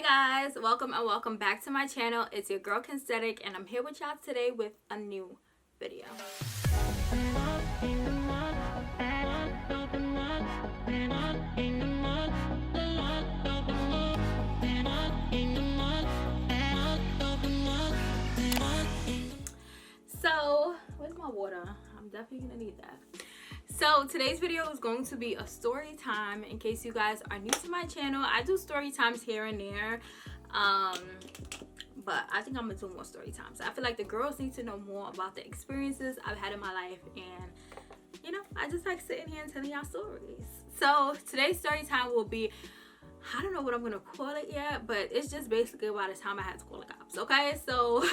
Hi guys, welcome and welcome back to my channel. It's your girl Kensthetic and I'm here with y'all today with a new video. So, where's my water? I'm definitely gonna need that. So today's video is going to be a story time. In case you guys are new to my channel, I do story times here and there, but I think I'm gonna do more story times. I feel like the girls need to know more about the experiences I've had in my life, and you know, I just like sitting here and telling y'all stories. So today's story time will be, I don't know what I'm gonna call it yet, but it's just basically about the time I had to call the cops. Okay, so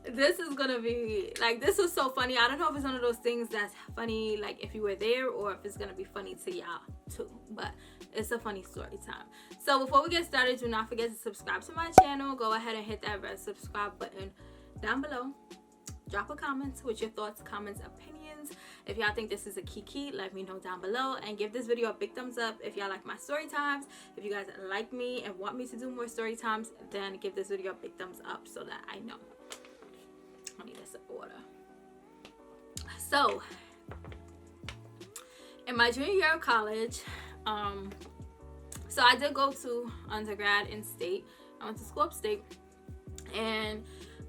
this is gonna be like, this was so funny. I don't know if it's one of those things that's funny like if you were there, or if it's gonna be funny to y'all too, but it's a funny story time. So before we get started, do not forget to subscribe to my channel. Go ahead and hit that red subscribe button down below. Drop a comment with your thoughts, comments, opinions. If y'all think this is a key, let me know down below, and give this video a big thumbs up if y'all like my story times. If you guys like me and want me to do more story times, then give this video a big thumbs up so that I know. I need a sip of water. So in my junior year of college, so I did go to undergrad in state. I went to school upstate, and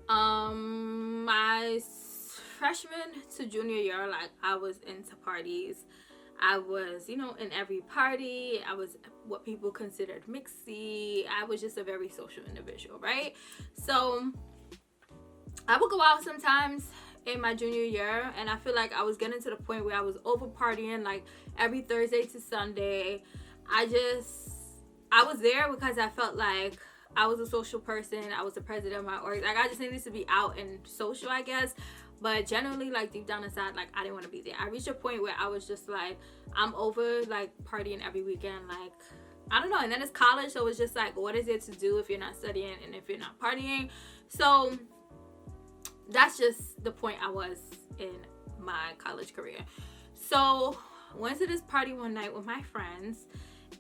my freshman to junior year, like, I was into parties. I was, you know, in every party. I was what people considered mixy. I was just a very social individual, right? So I would go out sometimes in my junior year, and I feel like I was getting to the point where I was over partying like every Thursday to Sunday. I was there because I felt like I was a social person. I was the president of my org. Like, I just needed to be out and social, I guess. But generally, like, deep down inside, like, I didn't want to be there. I reached a point where I was just like, I'm over like partying every weekend. Like, I don't know. And then it's college, so it's just like, what is it to do if you're not studying and if you're not partying? So that's just the point I was in my college career. So went to this party one night with my friends,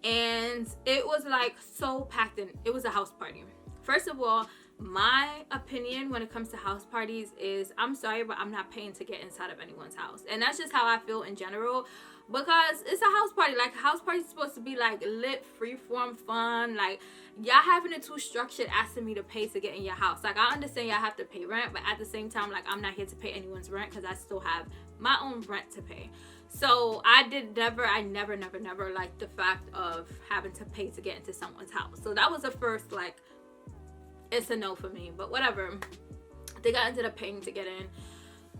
and it was like so packed in. It was a house party. First of all, my opinion when it comes to house parties is, I'm sorry, but I'm not paying to get inside of anyone's house. And that's just how I feel in general, because it's a house party. Like, a house party is supposed to be like lit, freeform, fun. Like, y'all having it too structured, asking me to pay to get in your house. Like, I understand y'all have to pay rent, but at the same time, like, I'm not here to pay anyone's rent because I still have my own rent to pay. So I never liked the fact of having to pay to get into someone's house. So that was the first, like, it's a no for me. But whatever, I think I ended up paying to get in.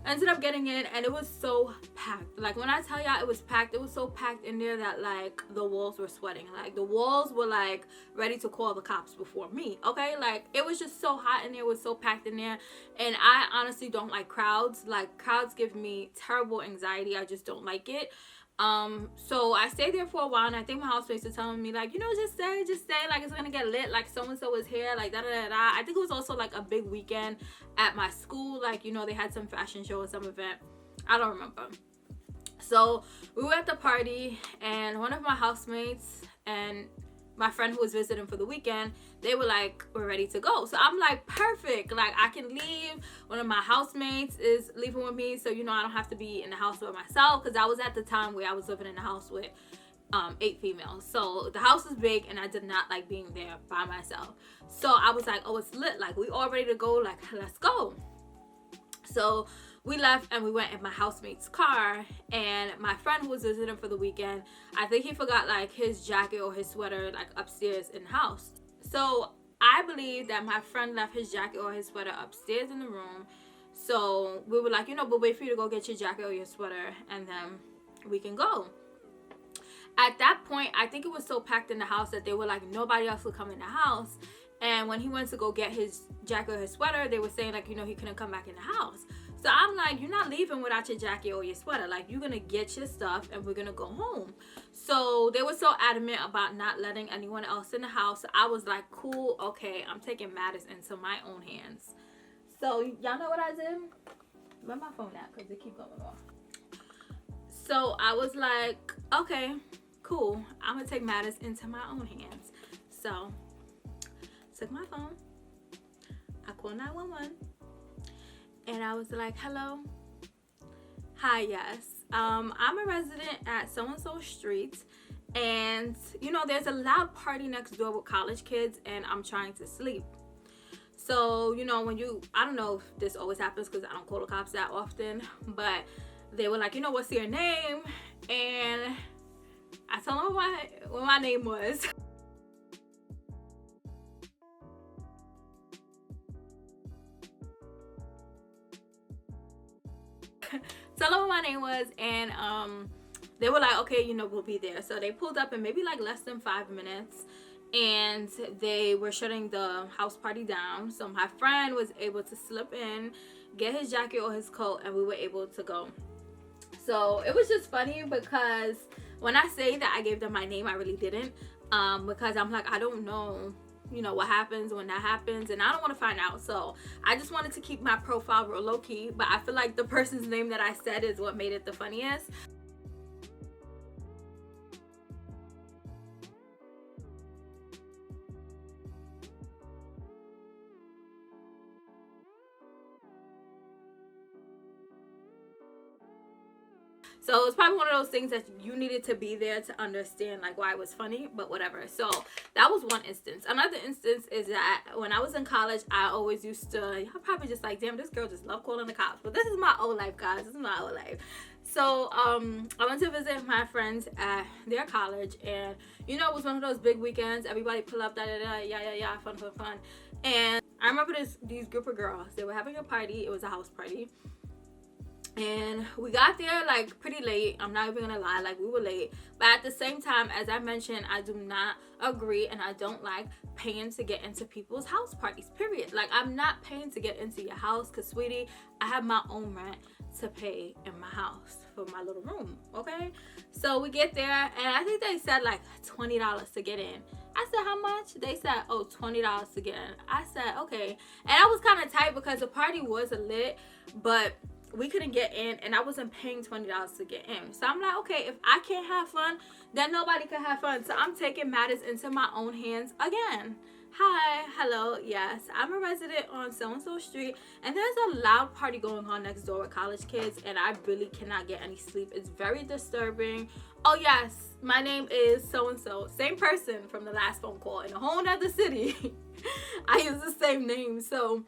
I ended up getting in, and it was so packed. Like, when I tell y'all it was packed, it was so packed in there that, like, the walls were sweating. Like, the walls were, like, ready to call the cops before me, okay? Like, it was just so hot in there. It was so packed in there. And I honestly don't like crowds. Like, crowds give me terrible anxiety. I just don't like it. So I stayed there for a while, and I think my housemates were telling me, like, you know, just stay, like, it's gonna get lit, like, so-and-so is here, like, da-da-da-da. I think it was also, like, a big weekend at my school. Like, you know, they had some fashion show or some event. I don't remember. So we were at the party, and one of my housemates and my friend who was visiting for the weekend, they were like, we're ready to go. So I'm like, perfect, like, I can leave. One of my housemates is leaving with me, so, you know, I don't have to be in the house by myself, because I was at the time where I was living in the house with 8 females. So the house is big, and I did not like being there by myself. So I was like, oh, it's lit, like, we all ready to go, like, let's go. So we left, and we went in my housemate's car, and my friend who was visiting for the weekend, I think he forgot, like, his jacket or his sweater, like, upstairs in the house. So I believe that my friend left his jacket or his sweater upstairs in the room. So we were like, you know, we'll wait for you to go get your jacket or your sweater, and then we can go. At that point, I think it was so packed in the house that they were like, nobody else would come in the house. And when he went to go get his jacket or his sweater, they were saying, like, you know, he couldn't come back in the house. So I'm like, you're not leaving without your jacket or your sweater. Like, you're going to get your stuff, and we're going to go home. So they were so adamant about not letting anyone else in the house. I was like, cool, okay, I'm taking matters into my own hands. So y'all know what I did? Where's my phone at? Because it keep going off. So I was like, okay, cool. I'm going to take matters into my own hands. So took my phone, I called 911, and I was like, hello, hi, yes, I'm a resident at so-and-so street, and you know, there's a loud party next door with college kids, and I'm trying to sleep. So, you know, I don't know if this always happens because I don't call the cops that often, but they were like, you know, what's your name? And I told them what my name was. Tell them what my name was, and they were like, okay, you know, we'll be there. So they pulled up in maybe like less than 5 minutes, and they were shutting the house party down. So my friend was able to slip in, get his jacket or his coat, and we were able to go. So it was just funny because when I say that I gave them my name, I really didn't, because I'm like, I don't know, you know, what happens when that happens, and I don't want to find out. So I just wanted to keep my profile real low-key, but I feel like the person's name that I said is what made it the funniest. So it's probably one of those things that you needed to be there to understand like why it was funny, but whatever. So that was one instance. Another instance is that when I was in college, I always used to, y'all probably just like, damn, this girl just love calling the cops. But this is my old life, guys. This is my old life. So I went to visit my friends at their college, and you know, it was one of those big weekends. Everybody pull up, yeah, fun. And I remember these group of girls. They were having a party. It was a house party. And we got there like pretty late. I'm not even gonna lie, like we were late. But at the same time, as I mentioned, I do not agree and I don't like paying to get into people's house parties, period. Like, I'm not paying to get into your house because, sweetie, I have my own rent to pay in my house for my little room, okay? So we get there, and I think they said like $20 to get in. I said, how much? They said, oh, $20 to get in. I said, okay. And I was kind of tight because the party was lit, but we couldn't get in, and I wasn't paying $20 to get in. So I'm like, okay, if I can't have fun, then nobody can have fun. So I'm taking matters into my own hands again. Hi, hello, yes, I'm a resident on so-and-so street, and there's a loud party going on next door with college kids, and I really cannot get any sleep. It's very disturbing. Oh yes, my name is so-and-so, same person from the last phone call in a whole other city. I use the same name. So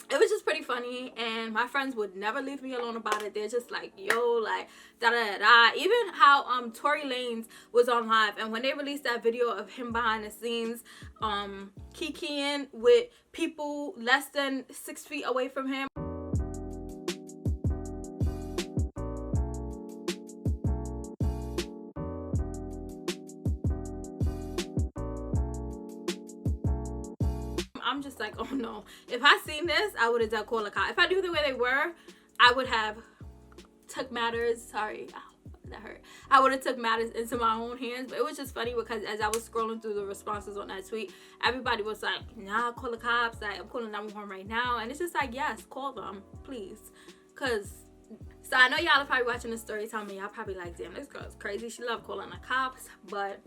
it was just pretty funny, and my friends would never leave me alone about it. They're just like, yo, like, da-da-da-da. Even how Tory Lanez was on live, and when they released that video of him behind the scenes kikiing with people less than 6 feet away from him. I'm just like, oh no. If I seen this, I would have done call a cop. If I knew the way they were, I would have took matters. Sorry, ow, that hurt. I would have took matters into my own hands. But it was just funny because as I was scrolling through the responses on that tweet, everybody was like, nah, call the cops. Like, I'm calling 911 right now. And it's just like, yes, call them, please. So I know y'all are probably watching this story telling me, y'all probably like, damn, this girl's crazy. She loved calling the cops. But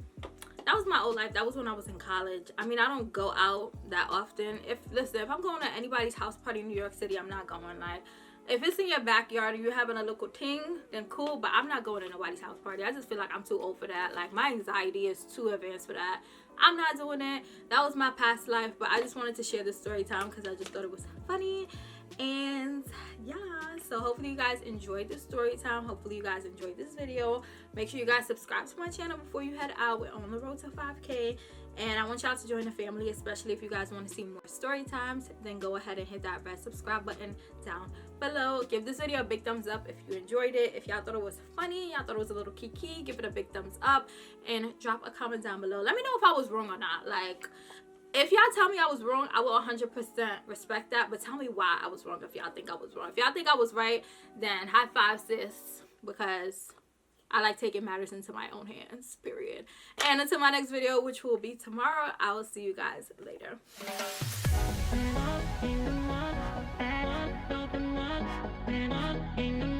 that was my old life. That was when I was in college. I mean, I don't go out that often. If I'm going to anybody's house party in New York City, I'm not going. Like, if it's in your backyard and you're having a local ting, then cool. But I'm not going to nobody's house party. I just feel like I'm too old for that. Like, my anxiety is too advanced for that. I'm not doing it. That was my past life. But I just wanted to share this story time because I just thought it was funny. And yeah, so hopefully you guys enjoyed this story time. Hopefully you guys enjoyed this video. Make sure you guys subscribe to my channel before you head out. We're on the road to 5K, and I want y'all to join the family, especially if you guys want to see more story times. Then go ahead and hit that red subscribe button down below. Give this video a big thumbs up if you enjoyed it. If y'all thought it was funny, y'all thought it was a little kiki, give it a big thumbs up and drop a comment down below. Let me know if I was wrong or not. Like, if y'all tell me I was wrong, I will 100% respect that. But tell me why I was wrong if y'all think I was wrong. If y'all think I was right, then high five, sis. Because I like taking matters into my own hands, period. And until my next video, which will be tomorrow, I will see you guys later. In the